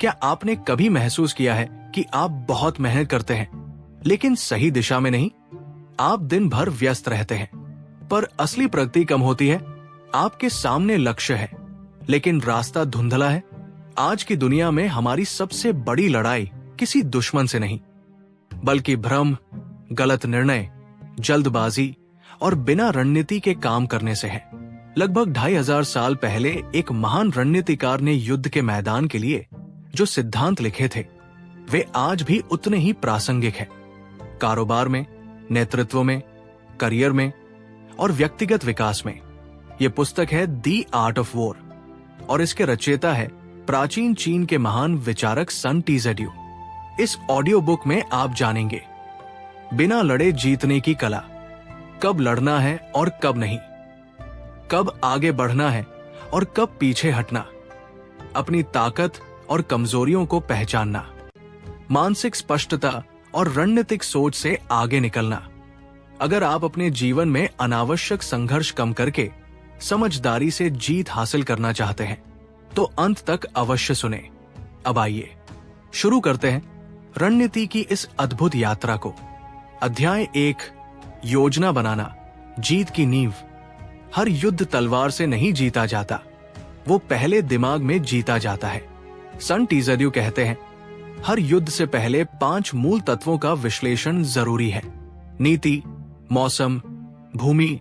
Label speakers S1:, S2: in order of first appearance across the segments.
S1: क्या आपने कभी महसूस किया है कि आप बहुत मेहनत करते हैं लेकिन सही दिशा में नहीं? आप दिन भर व्यस्त रहते हैं पर असली प्रगति कम होती है। आपके सामने लक्ष्य है लेकिन रास्ता धुंधला है। आज की दुनिया में हमारी सबसे बड़ी लड़ाई किसी दुश्मन से नहीं बल्कि भ्रम, गलत निर्णय, जल्दबाजी और बिना रणनीति के काम करने से है। लगभग 2500 साल पहले एक महान रणनीतिकार ने युद्ध के मैदान के लिए जो सिद्धांत लिखे थे वे आज भी उतने ही प्रासंगिक हैं। कारोबार में, नेतृत्व में, करियर में और व्यक्तिगत विकास में। यह पुस्तक है दी आर्ट ऑफ वॉर और इसके रचयिता है प्राचीन चीन के महान विचारक सन टीजेड्यू। इस ऑडियो बुक में आप जानेंगे बिना लड़े जीतने की कला, कब लड़ना है और कब नहीं, कब आगे बढ़ना है और कब पीछे हटना, अपनी ताकत और कमजोरियों को पहचानना, मानसिक स्पष्टता और रणनीतिक सोच से आगे निकलना। अगर आप अपने जीवन में अनावश्यक संघर्ष कम करके समझदारी से जीत हासिल करना चाहते हैं तो अंत तक अवश्य सुने। अब आइए शुरू करते हैं रणनीति की इस अद्भुत यात्रा को। अध्याय 1, योजना बनाना, जीत की नींव। हर युद्ध तलवार से नहीं जीता जाता, वो पहले दिमाग में जीता जाता है। सन टीजेड्यू कहते हैं हर युद्ध से पहले 5 मूल तत्वों का विश्लेषण जरूरी है: नीति, मौसम, भूमि,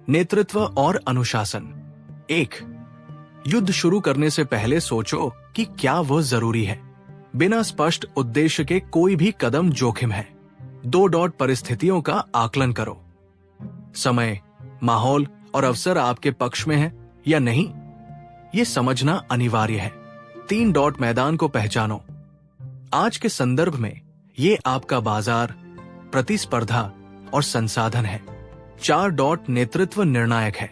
S1: नेतृत्व और अनुशासन। 1, युद्ध शुरू करने से पहले सोचो कि क्या वह जरूरी है। बिना स्पष्ट उद्देश्य के कोई भी कदम जोखिम है। 2 परिस्थितियों का आकलन करो। समय, माहौल और अवसर आपके पक्ष में है या नहीं, ये समझना अनिवार्य है। 3 मैदान को पहचानो। आज के संदर्भ में ये आपका बाजार, प्रतिस्पर्धा और संसाधन है। 4 नेतृत्व निर्णायक है।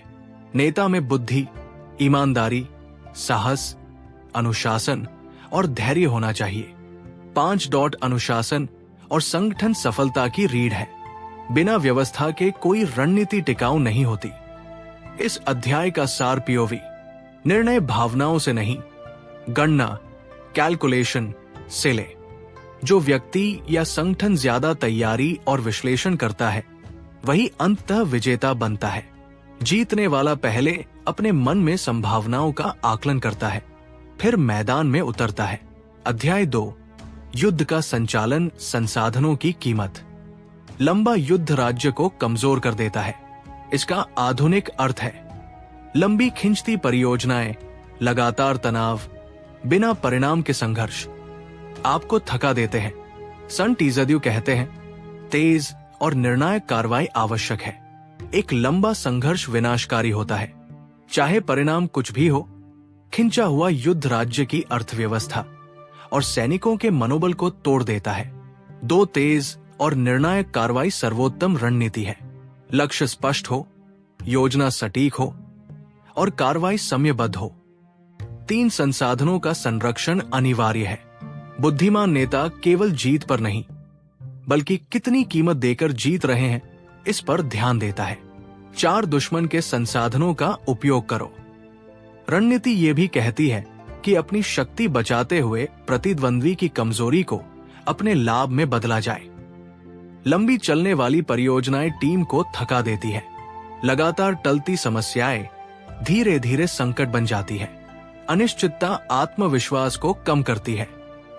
S1: नेता में बुद्धि, ईमानदारी, साहस, अनुशासन और धैर्य होना चाहिए। 5 अनुशासन और संगठन सफलता की रीढ़ है। बिना व्यवस्था के कोई रणनीति टिकाऊ नहीं होती। इस अध्याय का सार पीओवी: निर्णय भावनाओं से नहीं, गणना, कैलकुलेशन से ले। जो व्यक्ति या संगठन ज्यादा तैयारी और विश्लेषण करता है वही अंततः विजेता बनता है। जीतने वाला पहले अपने मन में संभावनाओं का आकलन करता है, फिर मैदान में उतरता है। अध्याय 2, युद्ध का संचालन, संसाधनों की कीमत। लंबा युद्ध राज्य को कमजोर कर देता है। इसका आधुनिक अर्थ है लंबी खिंचती परियोजनाएं, लगातार तनाव, बिना परिणाम के संघर्ष आपको थका देते हैं। सन टीजेड्यू कहते हैं तेज और निर्णायक कार्रवाई आवश्यक है। एक लंबा संघर्ष विनाशकारी होता है, चाहे परिणाम कुछ भी हो। खिंचा हुआ युद्ध राज्य की अर्थव्यवस्था और सैनिकों के मनोबल को तोड़ देता है। 2 तेज और निर्णायक कार्रवाई सर्वोत्तम रणनीति है। लक्ष्य स्पष्ट हो, योजना सटीक हो और कार्रवाई समयबद्ध हो। 3 संसाधनों का संरक्षण अनिवार्य है। बुद्धिमान नेता केवल जीत पर नहीं बल्कि कितनी कीमत देकर जीत रहे हैं इस पर ध्यान देता है। 4 दुश्मन के संसाधनों का उपयोग करो। रणनीति ये भी कहती है कि अपनी शक्ति बचाते हुए प्रतिद्वंद्वी की कमजोरी को अपने लाभ में बदला जाए। लंबी चलने वाली परियोजनाएं टीम को थका देती है। लगातार टलती समस्याएं धीरे धीरे संकट बन जाती है। अनिश्चितता आत्मविश्वास को कम करती है।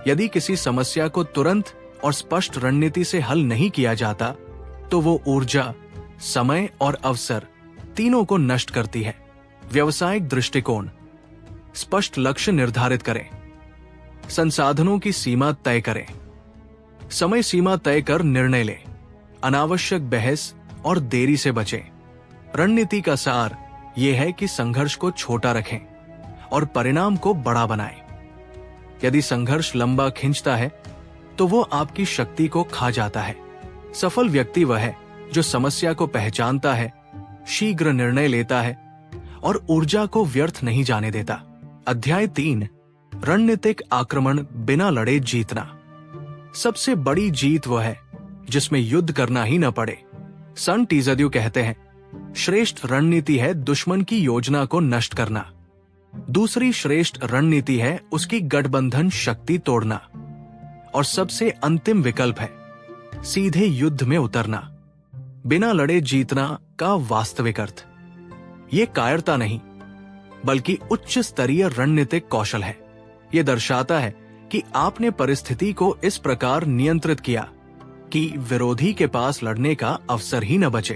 S1: यदि किसी समस्या को तुरंत और स्पष्ट रणनीति से हल नहीं किया जाता तो वो ऊर्जा, समय और अवसर तीनों को नष्ट करती है। व्यावसायिक दृष्टिकोण: स्पष्ट लक्ष्य निर्धारित करें, संसाधनों की सीमा तय करें, समय सीमा तय कर निर्णय लें, अनावश्यक बहस और देरी से बचें। रणनीति का सार यह है कि संघर्ष को छोटा रखें और परिणाम को बड़ा बनाएं। यदि संघर्ष लंबा खिंचता है तो वो आपकी शक्ति को खा जाता है। सफल व्यक्ति वह है जो समस्या को पहचानता है, शीघ्र निर्णय लेता है और ऊर्जा को व्यर्थ नहीं जाने देता। अध्याय 3, रणनीतिक आक्रमण, बिना लड़े जीतना। सबसे बड़ी जीत वह है जिसमें युद्ध करना ही न पड़े। सन टीजेड्यू कहते हैं श्रेष्ठ रणनीति है दुश्मन की योजना को नष्ट करना। दूसरी श्रेष्ठ रणनीति है उसकी गठबंधन शक्ति तोड़ना। और सबसे अंतिम विकल्प है सीधे युद्ध में उतरना। बिना लड़े जीतना का वास्तविक अर्थ ये कायरता नहीं बल्कि उच्च स्तरीय रणनीतिक कौशल है। ये दर्शाता है कि आपने परिस्थिति को इस प्रकार नियंत्रित किया कि विरोधी के पास लड़ने का अवसर ही न बचे।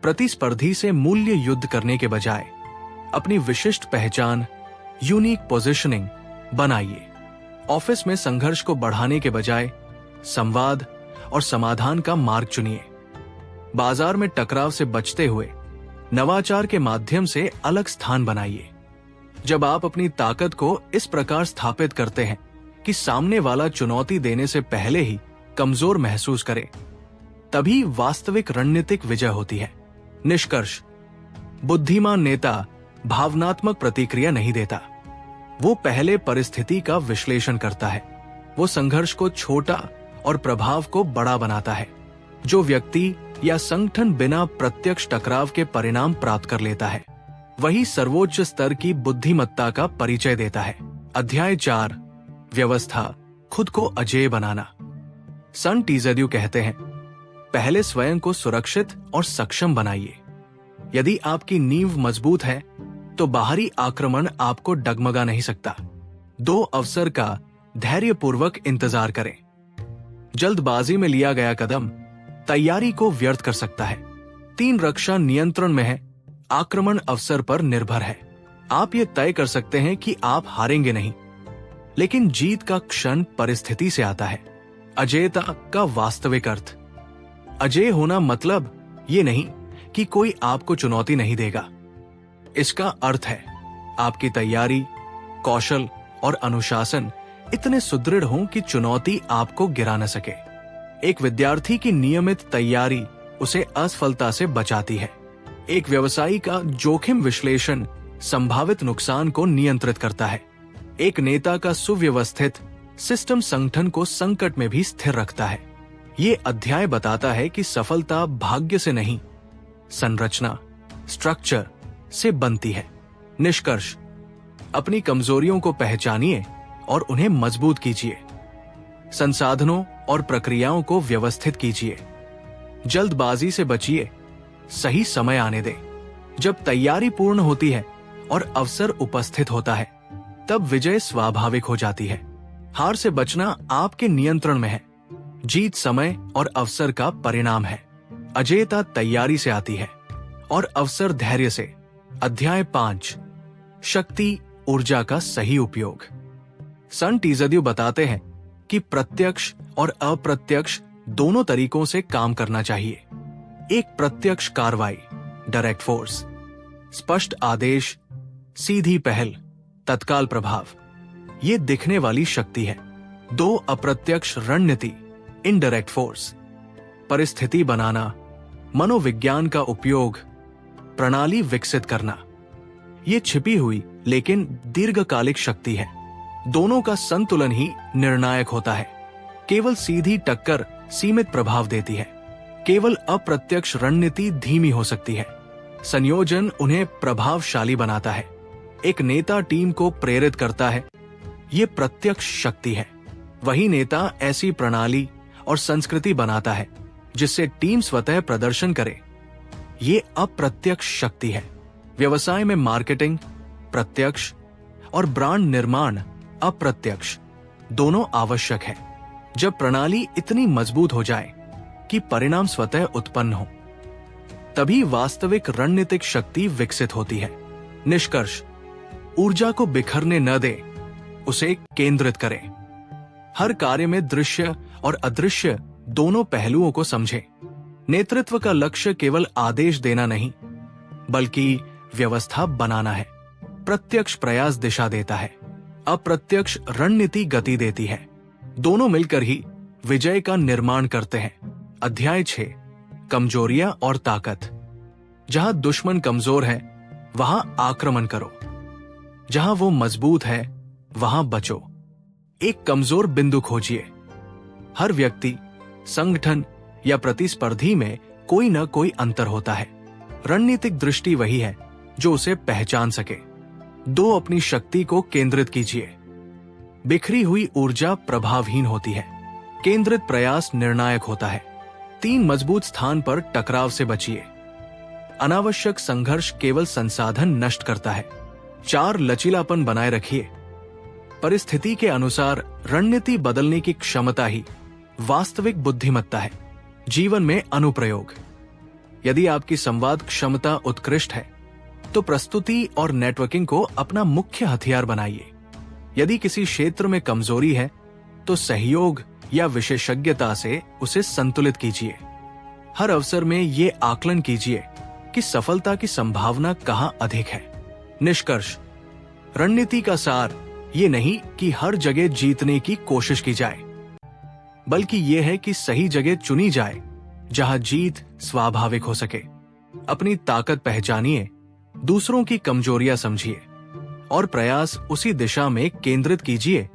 S1: प्रतिस्पर्धी से मूल्य युद्ध करने के बजाय अपनी विशिष्ट पहचान यूनिक पोजीशनिंग बनाइए। ऑफिस में संघर्ष को बढ़ाने के बजाय संवाद और समाधान का मार्ग चुनिए। बाजार में टकराव से बचते हुए नवाचार के माध्यम से अलग स्थान बनाइए। जब आप अपनी ताकत को इस प्रकार स्थापित करते हैं कि सामने वाला चुनौती देने से पहले ही कमजोर महसूस करे, तभी वास्तविक रणनीतिक विजय होती है। निष्कर्ष, बुद्धिमान नेता भावनात्मक प्रतिक्रिया नहीं देता, वो पहले परिस्थिति का विश्लेषण करता है। वो संघर्ष को छोटा और प्रभाव को बड़ा बनाता है। जो व्यक्ति या संगठन बिना प्रत्यक्ष टकराव के परिणाम प्राप्त कर लेता है, वही सर्वोच्च स्तर की बुद्धिमत्ता का परिचय देता है। अध्याय 4, व्यवस्था, खुद को अजेय बनाना। सन टीजेड्यू कहते हैं, पहले स्वयं को सुरक्षित और सक्षम बनाइए। यदि आपकी नींव मजबूत है तो बाहरी आक्रमण आपको डगमगा नहीं सकता। 2 अवसर का धैर्यपूर्वक इंतजार करें। जल्दबाजी में लिया गया कदम तैयारी को व्यर्थ कर सकता है। 3 रक्षा नियंत्रण में है, आक्रमण अवसर पर निर्भर है। आप ये तय कर सकते हैं कि आप हारेंगे नहीं, लेकिन जीत का क्षण परिस्थिति से आता है। अजेयता का वास्तविक अर्थ, अजेय होना मतलब ये नहीं कि कोई आपको चुनौती नहीं देगा। इसका अर्थ है आपकी तैयारी, कौशल और अनुशासन इतने सुदृढ़ हों कि चुनौती आपको गिरा न सके। एक विद्यार्थी की नियमित तैयारी उसे असफलता से बचाती है। एक व्यवसायी का जोखिम विश्लेषण संभावित नुकसान को नियंत्रित करता है। एक नेता का सुव्यवस्थित सिस्टम संगठन को संकट में भी स्थिर रखता है। ये अध्याय बताता है कि सफलता भाग्य से नहीं, संरचना, स्ट्रक्चर से बनती है। निष्कर्ष, अपनी कमजोरियों को पहचानिए और उन्हें मजबूत कीजिए। संसाधनों और प्रक्रियाओं को व्यवस्थित कीजिए। जल्दबाजी से बचिए, सही समय आने दें। जब तैयारी पूर्ण होती है और अवसर उपस्थित होता है, तब विजय स्वाभाविक हो जाती है। हार से बचना आपके नियंत्रण में है। जीत समय और अवसर का परिणाम है। अजेयता तैयारी से आती है और अवसर धैर्य से। अध्याय 5, शक्ति, ऊर्जा का सही उपयोग। सन टीजेड्यू बताते हैं कि प्रत्यक्ष और अप्रत्यक्ष दोनों तरीकों से काम करना चाहिए। एक प्रत्यक्ष कार्रवाई, डायरेक्ट फोर्स, स्पष्ट आदेश, सीधी पहल, तत्काल प्रभाव, ये दिखने वाली शक्ति है। 2 अप्रत्यक्ष रणनीति, इनडायरेक्ट फोर्स, परिस्थिति बनाना, मनोविज्ञान का उपयोग, प्रणाली विकसित करना। ये छिपी हुई लेकिन दीर्घकालिक शक्ति है। दोनों का संतुलन ही निर्णायक होता है। केवल सीधी टक्कर सीमित प्रभाव देती है। केवल अप्रत्यक्ष रणनीति धीमी हो सकती है। संयोजन उन्हें प्रभावशाली बनाता है। एक नेता टीम को प्रेरित करता है, ये प्रत्यक्ष शक्ति है। वही नेता ऐसी प्रणाली और संस्कृति बनाता है जिससे टीम स्वतः प्रदर्शन करे, ये अप्रत्यक्ष शक्ति है। व्यवसाय में मार्केटिंग प्रत्यक्ष और ब्रांड निर्माण अप्रत्यक्ष दोनों आवश्यक है। जब प्रणाली इतनी मजबूत हो जाए कि परिणाम स्वतः उत्पन्न हो, तभी वास्तविक रणनीतिक शक्ति विकसित होती है। निष्कर्ष, ऊर्जा को बिखरने न दे, उसे केंद्रित करें। हर कार्य में दृश्य और अदृश्य दोनों पहलुओं को समझें। नेतृत्व का लक्ष्य केवल आदेश देना नहीं, बल्कि व्यवस्था बनाना है। प्रत्यक्ष प्रयास दिशा देता है, अप्रत्यक्ष रणनीति गति देती है। दोनों मिलकर ही विजय का निर्माण करते हैं। अध्याय 6, कमजोरियां और ताकत। जहां दुश्मन कमजोर है, वहां आक्रमण करो। जहां वो मजबूत है, वहां बचो। एक कमजोर बिंदु खोजिए। हर व्यक्ति, संगठन या प्रतिस्पर्धी में कोई न कोई अंतर होता है। रणनीतिक दृष्टि वही है जो उसे पहचान सके। 2 अपनी शक्ति को केंद्रित कीजिए। बिखरी हुई ऊर्जा प्रभावहीन होती है, केंद्रित प्रयास निर्णायक होता है। 3 मजबूत स्थान पर टकराव से बचिए। अनावश्यक संघर्ष केवल संसाधन नष्ट करता है। 4 लचीलापन बनाए रखिए। परिस्थिति के अनुसार रणनीति बदलने की क्षमता ही वास्तविक बुद्धिमत्ता है। जीवन में अनुप्रयोग। यदि आपकी संवाद क्षमता उत्कृष्ट है तो प्रस्तुति और नेटवर्किंग को अपना मुख्य हथियार बनाइए। यदि किसी क्षेत्र में कमजोरी है तो सहयोग या विशेषज्ञता से उसे संतुलित कीजिए। हर अवसर में ये आकलन कीजिए कि सफलता की संभावना कहां अधिक है। निष्कर्ष। रणनीति का सार ये नहीं कि हर जगह जीतने की कोशिश की जाए, बल्कि यह है कि सही जगह चुनी जाए जहां जीत स्वाभाविक हो सके। अपनी ताकत पहचानिए, दूसरों की कमजोरियां समझिए और प्रयास उसी दिशा में केंद्रित कीजिए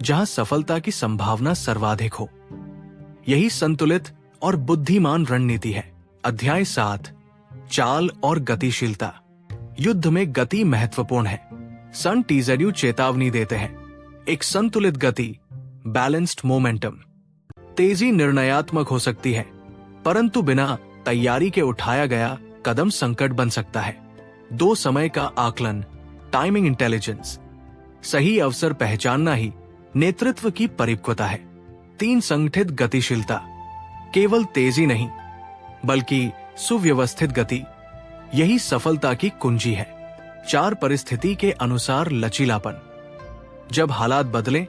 S1: जहां सफलता की संभावना सर्वाधिक हो। यही संतुलित और बुद्धिमान रणनीति है। अध्याय 7, चाल और गतिशीलता। युद्ध में गति महत्वपूर्ण है। सन टीजेड्यू चेतावनी देते हैं, एक संतुलित गति, बैलेंस्ड मोमेंटम। तेजी निर्णयात्मक हो सकती है, परंतु बिना तैयारी के उठाया गया कदम संकट बन सकता है। 2 समय का आकलन, टाइमिंग इंटेलिजेंस। सही अवसर पहचानना ही नेतृत्व की परिपक्वता है। 3 संगठित गतिशीलता। केवल तेजी नहीं, बल्कि सुव्यवस्थित गति, यही सफलता की कुंजी है। 4 परिस्थिति के अनुसार लचीलापन। जब हालात बदलें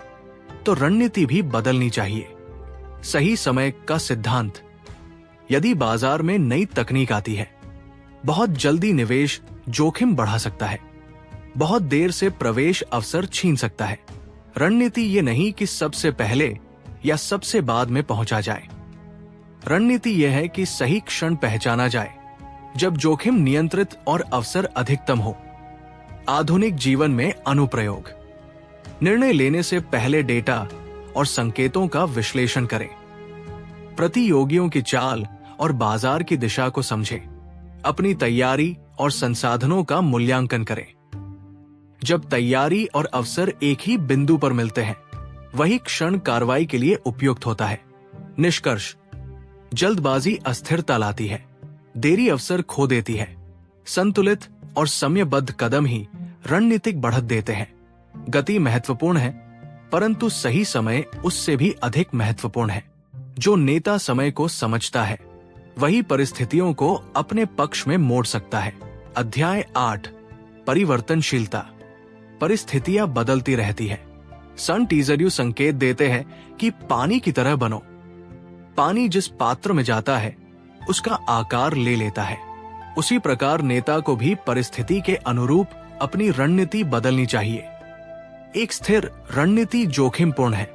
S1: तो रणनीति भी बदलनी चाहिए। सही समय का सिद्धांत। यदि बाजार में नई तकनीक आती है, बहुत जल्दी निवेश जोखिम बढ़ा सकता है, बहुत देर से प्रवेश अवसर छीन सकता है। रणनीति ये नहीं कि सबसे पहले या सबसे बाद में पहुंचा जाए। रणनीति यह है कि सही क्षण पहचाना जाए जब जोखिम नियंत्रित और अवसर अधिकतम हो। आधुनिक जीवन में अनुप्रयोग। निर्णय लेने से पहले डेटा और संकेतों का विश्लेषण करें। प्रतियोगियों की चाल और बाजार की दिशा को समझें। अपनी तैयारी और संसाधनों का मूल्यांकन करें। जब तैयारी और अवसर एक ही बिंदु पर मिलते हैं, वही क्षण कार्रवाई के लिए उपयुक्त होता है। निष्कर्ष। जल्दबाजी अस्थिरता लाती है, देरी अवसर खो देती है। संतुलित और समयबद्ध कदम ही रणनीतिक बढ़त देते हैं। गति महत्वपूर्ण है, परंतु सही समय उससे भी अधिक महत्वपूर्ण है। जो नेता समय को समझता है, वही परिस्थितियों को अपने पक्ष में मोड़ सकता है। अध्याय 8, परिवर्तनशीलता। परिस्थितियां बदलती रहती है। सन टीजेड्यू संकेत देते हैं कि पानी की तरह बनो। पानी जिस पात्र में जाता है, उसका आकार ले लेता है। उसी प्रकार नेता को भी परिस्थिति के अनुरूप अपनी रणनीति बदलनी चाहिए। एक स्थिर रणनीति जोखिमपूर्ण है।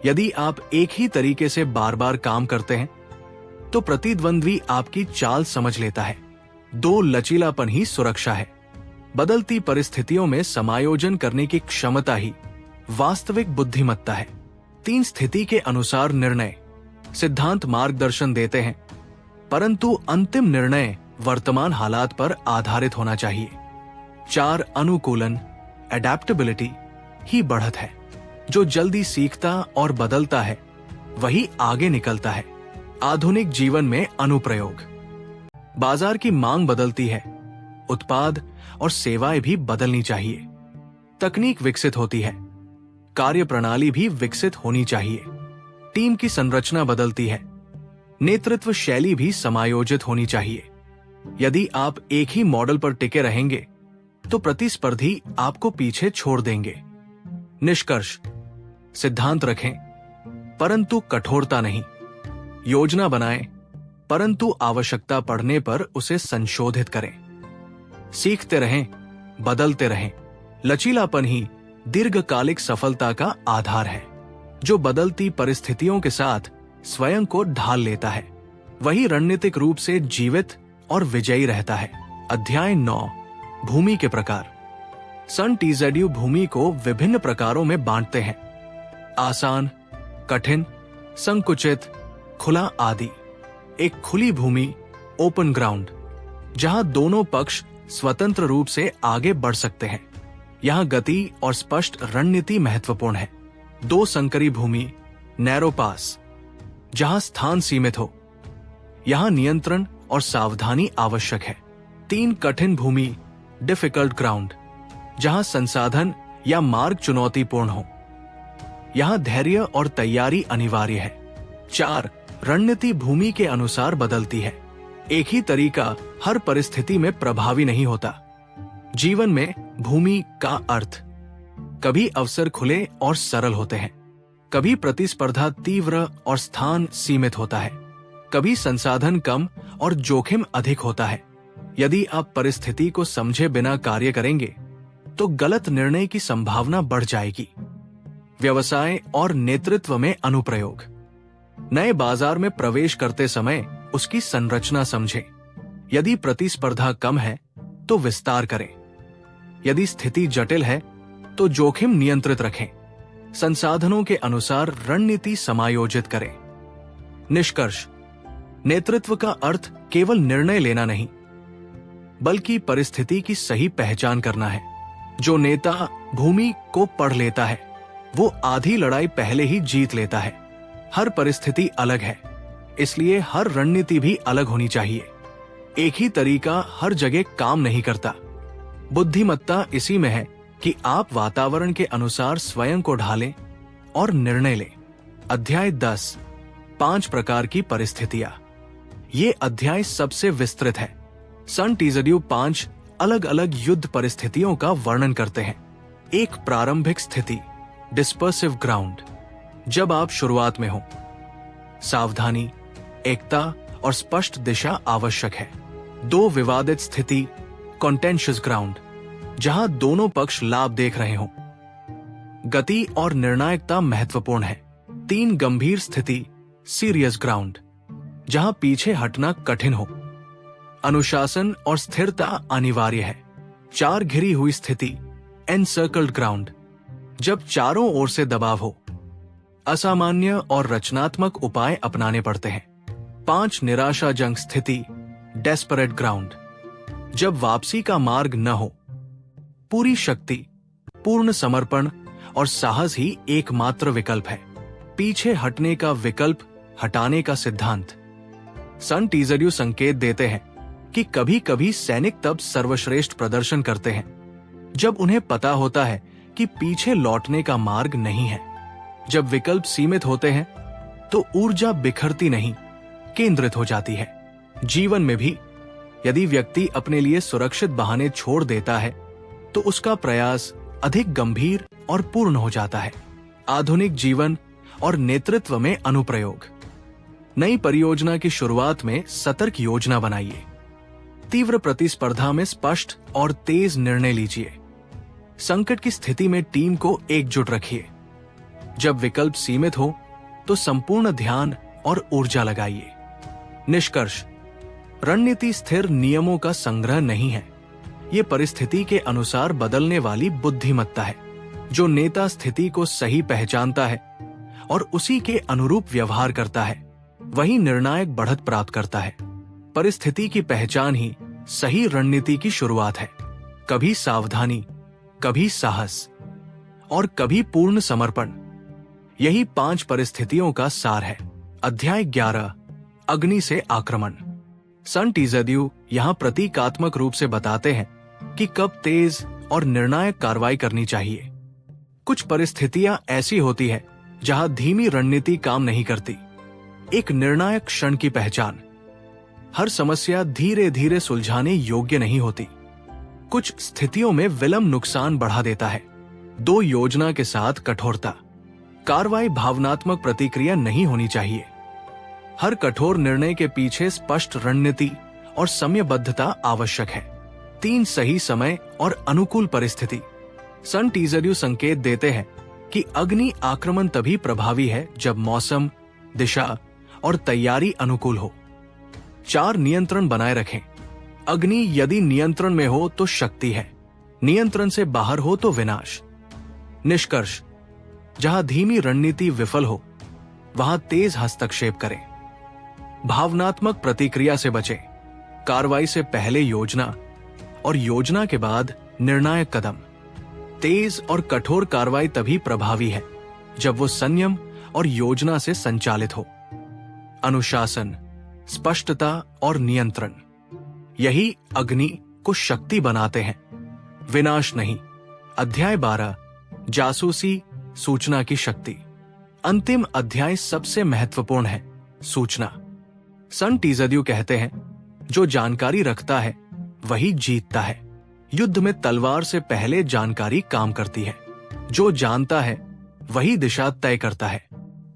S1: यदि आप एक ही तरीके से बार बार काम करते हैं, तो प्रतिद्वंद्वी आपकी चाल समझ लेता है। 2 लचीलापन ही सुरक्षा है। बदलती परिस्थितियों में समायोजन करने की क्षमता ही वास्तविक बुद्धिमत्ता है। 3 स्थिति के अनुसार निर्णय। सिद्धांत मार्गदर्शन देते हैं, परंतु अंतिम निर्णय वर्तमान हालात पर आधारित होना चाहिए। 4 अनुकूलन, एडेप्टेबिलिटी ही बढ़त है। जो जल्दी सीखता और बदलता है, वही आगे निकलता है। आधुनिक जीवन में अनुप्रयोग। बाजार की मांग बदलती है, उत्पाद और सेवाएं भी बदलनी चाहिए। तकनीक विकसित होती है, कार्यप्रणाली भी विकसित होनी चाहिए। टीम की संरचना बदलती है, नेतृत्व शैली भी समायोजित होनी चाहिए। यदि आप एक ही मॉडल पर टिके रहेंगे, तो प्रतिस्पर्धी आपको पीछे छोड़ देंगे। निष्कर्ष। सिद्धांत रखें, परंतु कठोरता नहीं। योजना बनाएं, परंतु आवश्यकता पड़ने पर उसे संशोधित करें। सीखते रहें, बदलते रहें। लचीलापन ही दीर्घकालिक सफलता का आधार है। जो बदलती परिस्थितियों के साथ स्वयं को ढाल लेता है, वही रणनीतिक रूप से जीवित और विजयी रहता है। अध्याय 9, भूमि के प्रकार। सन टीजेड्यू भूमि को विभिन्न प्रकारों में बांटते हैं। आसान, कठिन, संकुचित, खुला आदि। एक खुली भूमि, ओपन ग्राउंड, जहां दोनों पक्ष स्वतंत्र रूप से आगे बढ़ सकते हैं। यहाँ गति और स्पष्ट रणनीति महत्वपूर्ण है। 2 संकरी भूमि नैरो पास, जहां स्थान सीमित हो, यहाँ नियंत्रण और सावधानी आवश्यक है। 3 कठिन भूमि डिफिकल्ट ग्राउंड, जहां संसाधन या मार्ग चुनौतीपूर्ण हो, यहाँ धैर्य और तैयारी अनिवार्य है। 4 रणनीति भूमि के अनुसार बदलती है। एक ही तरीका हर परिस्थिति में प्रभावी नहीं होता। जीवन में भूमि का अर्थ, कभी अवसर खुले और सरल होते हैं, कभी प्रतिस्पर्धा तीव्र और स्थान सीमित होता है, कभी संसाधन कम और जोखिम अधिक होता है। यदि आप परिस्थिति को समझे बिना कार्य करेंगे तो गलत निर्णय की संभावना बढ़ जाएगी। व्यवसाय और नेतृत्व में अनुप्रयोग। नए बाजार में प्रवेश करते समय उसकी संरचना समझें। यदि प्रतिस्पर्धा कम है तो विस्तार करें। यदि स्थिति जटिल है तो जोखिम नियंत्रित रखें। संसाधनों के अनुसार रणनीति समायोजित करें। निष्कर्ष, नेतृत्व का अर्थ केवल निर्णय लेना नहीं, बल्कि परिस्थिति की सही पहचान करना है। जो नेता भूमि को पढ़ लेता है वो आधी लड़ाई पहले ही जीत लेता है। हर परिस्थिति अलग है, इसलिए हर रणनीति भी अलग होनी चाहिए। एक ही तरीका हर जगह काम नहीं करता। बुद्धिमत्ता इसी में है कि आप वातावरण के अनुसार स्वयं को ढालें और निर्णय लें। अध्याय 10, 5 प्रकार की परिस्थितियां। ये अध्याय सबसे विस्तृत है। सन टीजड्यू 5 अलग अलग युद्ध परिस्थितियों का वर्णन करते हैं। एक प्रारंभिक स्थिति डिस्पर्सिव ग्राउंड, जब आप शुरुआत में हो। सावधानी, एकता और स्पष्ट दिशा आवश्यक है। 2 विवादित स्थिति कॉन्टेंशियस ग्राउंड, जहां दोनों पक्ष लाभ देख रहे हों। गति और निर्णायकता महत्वपूर्ण है। 3 गंभीर स्थिति सीरियस ग्राउंड, जहां पीछे हटना कठिन हो। अनुशासन और स्थिरता अनिवार्य है। 4 घिरी हुई स्थिति एनसर्कल्ड ग्राउंड, जब चारों ओर से दबाव हो। असामान्य और रचनात्मक उपाय अपनाने पड़ते हैं। 5 निराशाजनक स्थिति डेस्परेट ग्राउंड, जब वापसी का मार्ग न हो। पूरी शक्ति, पूर्ण समर्पण और साहस ही एकमात्र विकल्प है। पीछे हटने का विकल्प हटाने का सिद्धांत। सन टीजड्यू संकेत देते हैं कि कभी कभी सैनिक तब सर्वश्रेष्ठ प्रदर्शन करते हैं जब उन्हें पता होता है कि पीछे लौटने का मार्ग नहीं है। जब विकल्प सीमित होते हैं तो ऊर्जा बिखरती नहीं, केंद्रित हो जाती है। जीवन में भी यदि व्यक्ति अपने लिए सुरक्षित बहाने छोड़ देता है तो उसका प्रयास अधिक गंभीर और पूर्ण हो जाता है। आधुनिक जीवन और नेतृत्व में अनुप्रयोग। नई परियोजना की शुरुआत में सतर्क योजना बनाइए। तीव्र प्रतिस्पर्धा में स्पष्ट और तेज निर्णय लीजिए। संकट की स्थिति में टीम को एकजुट रखिए। जब विकल्प सीमित हो तो संपूर्ण ध्यान और ऊर्जा लगाइए। निष्कर्ष, रणनीति स्थिर नियमों का संग्रह नहीं है। ये परिस्थिति के अनुसार बदलने वाली बुद्धिमत्ता है। जो नेता स्थिति को सही पहचानता है और उसी के अनुरूप व्यवहार करता है, वही निर्णायक बढ़त प्राप्त करता है। परिस्थिति की पहचान ही सही रणनीति की शुरुआत है। कभी सावधानी, कभी साहस और कभी पूर्ण समर्पण, यही 5 परिस्थितियों का सार है। अध्याय 11, अग्नि से आक्रमण। सन टीजड्यू यहाँ प्रतीकात्मक रूप से बताते हैं कि कब तेज और निर्णायक कार्रवाई करनी चाहिए। कुछ परिस्थितियां ऐसी होती है जहां धीमी रणनीति काम नहीं करती। एक निर्णायक क्षण की पहचान। हर समस्या धीरे धीरे सुलझाने योग्य नहीं होती। कुछ स्थितियों में विलंब नुकसान बढ़ा देता है। 2 योजना के साथ कठोरता। कार्रवाई भावनात्मक प्रतिक्रिया नहीं होनी चाहिए। हर कठोर निर्णय के पीछे स्पष्ट रणनीति और समयबद्धता आवश्यक है। 3 सही समय और अनुकूल परिस्थिति। सन टीजड्यू संकेत देते हैं कि अग्नि आक्रमण तभी प्रभावी है जब मौसम, दिशा और तैयारी अनुकूल हो। 4 नियंत्रण बनाए रखें। अग्नि यदि नियंत्रण में हो तो शक्ति है, नियंत्रण से बाहर हो तो विनाश। निष्कर्ष, जहां धीमी रणनीति विफल हो वहां तेज हस्तक्षेप करें। भावनात्मक प्रतिक्रिया से बचें। कार्रवाई से पहले योजना और योजना के बाद निर्णायक कदम। तेज और कठोर कार्रवाई तभी प्रभावी है जब वो संयम और योजना से संचालित हो। अनुशासन, स्पष्टता और नियंत्रण, यही अग्नि को शक्ति बनाते हैं, विनाश नहीं। अध्याय 12, जासूसी, सूचना की शक्ति। अंतिम अध्याय सबसे महत्वपूर्ण है, सूचना। सन टीजड्यू कहते हैं, जो जानकारी रखता है वही जीतता है। युद्ध में तलवार से पहले जानकारी काम करती है। जो जानता है वही दिशा तय करता है।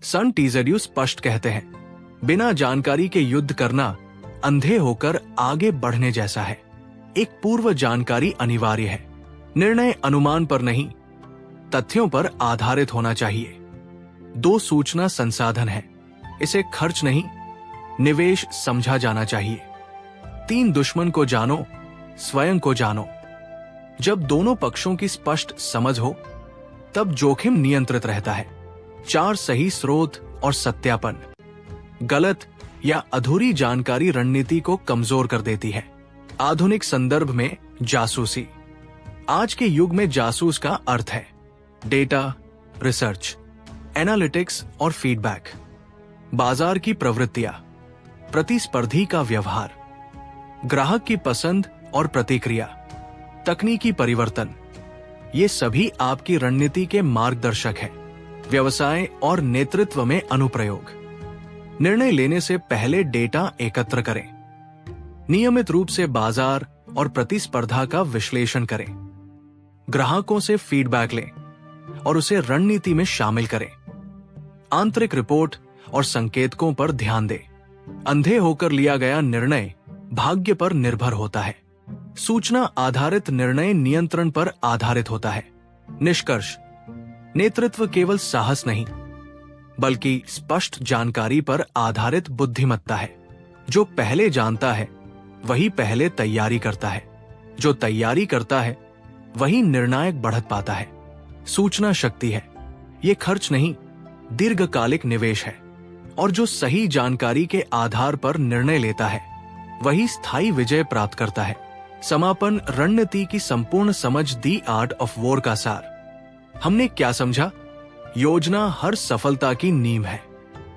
S1: सन टीजड्यू स्पष्ट कहते हैं, बिना जानकारी के युद्ध करना अंधे होकर आगे बढ़ने जैसा है। एक पूर्व जानकारी अनिवार्य है। निर्णय अनुमान पर नहीं, तथ्यों पर आधारित होना चाहिए। 2 सूचना संसाधन है, इसे खर्च नहीं, निवेश समझा जाना चाहिए। 3 दुश्मन को जानो, स्वयं को जानो। जब दोनों पक्षों की स्पष्ट समझ हो तब जोखिम नियंत्रित रहता है। 4 सही स्रोत और सत्यापन। गलत या अधूरी जानकारी रणनीति को कमजोर कर देती है। आधुनिक संदर्भ में जासूसी। आज के युग में जासूस का अर्थ है डेटा, रिसर्च, एनालिटिक्स और फीडबैक। बाजार की प्रवृत्तियां, प्रतिस्पर्धी का व्यवहार, ग्राहक की पसंद और प्रतिक्रिया, तकनीकी परिवर्तन, ये सभी आपकी रणनीति के मार्गदर्शक हैं। व्यवसाय और नेतृत्व में अनुप्रयोग। निर्णय लेने से पहले डेटा एकत्र करें। नियमित रूप से बाजार और प्रतिस्पर्धा का विश्लेषण करें। ग्राहकों से फीडबैक लें और उसे रणनीति में शामिल करें। आंतरिक रिपोर्ट और संकेतकों पर ध्यान दें। अंधे होकर लिया गया निर्णय भाग्य पर निर्भर होता है। सूचना आधारित निर्णय नियंत्रण पर आधारित होता है। निष्कर्ष, नेतृत्व केवल साहस नहीं बल्कि स्पष्ट जानकारी पर आधारित बुद्धिमत्ता है। जो पहले जानता है वही पहले तैयारी करता है। जो तैयारी करता है वही निर्णायक बढ़त पाता है। सूचना शक्ति है, ये खर्च नहीं, दीर्घकालिक निवेश है। और जो सही जानकारी के आधार पर निर्णय लेता है वही स्थायी विजय प्राप्त करता है। समापन, रणनीति की संपूर्ण समझ, दी आर्ट ऑफ वॉर का सार। हमने क्या समझा? योजना हर सफलता की नींव है।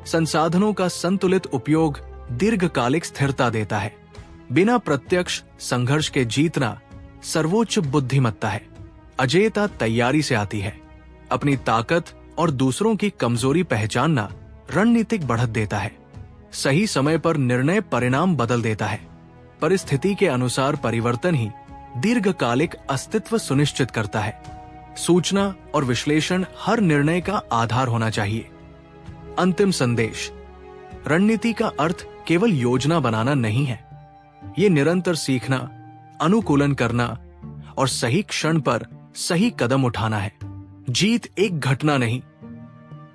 S1: संसाधनों का संतुलित उपयोग दीर्घकालिक स्थिरता देता है। बिना प्रत्यक्ष संघर्ष के जीतना सर्वोच्च बुद्धिमत्ता है। अजेयता तैयारी से आती है। अपनी ताकत और दूसरों की कमजोरी पहचानना रणनीतिक बढ़त देता है। सही समय पर निर्णय परिणाम बदल देता है। परिस्थिति के अनुसार परिवर्तन ही दीर्घकालिक अस्तित्व सुनिश्चित करता है। सूचना और विश्लेषण हर निर्णय का आधार होना चाहिए। अंतिम संदेश, रणनीति का अर्थ केवल योजना बनाना नहीं है। ये निरंतर सीखना, अनुकूलन करना और सही क्षण पर सही कदम उठाना है। जीत एक घटना नहीं,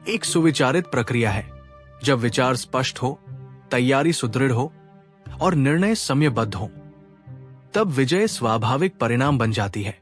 S1: एक सुविचारित प्रक्रिया है। जब विचार स्पष्ट हो, तैयारी सुदृढ़ हो और निर्णय समयबद्ध हो, तब विजय स्वाभाविक परिणाम बन जाती है।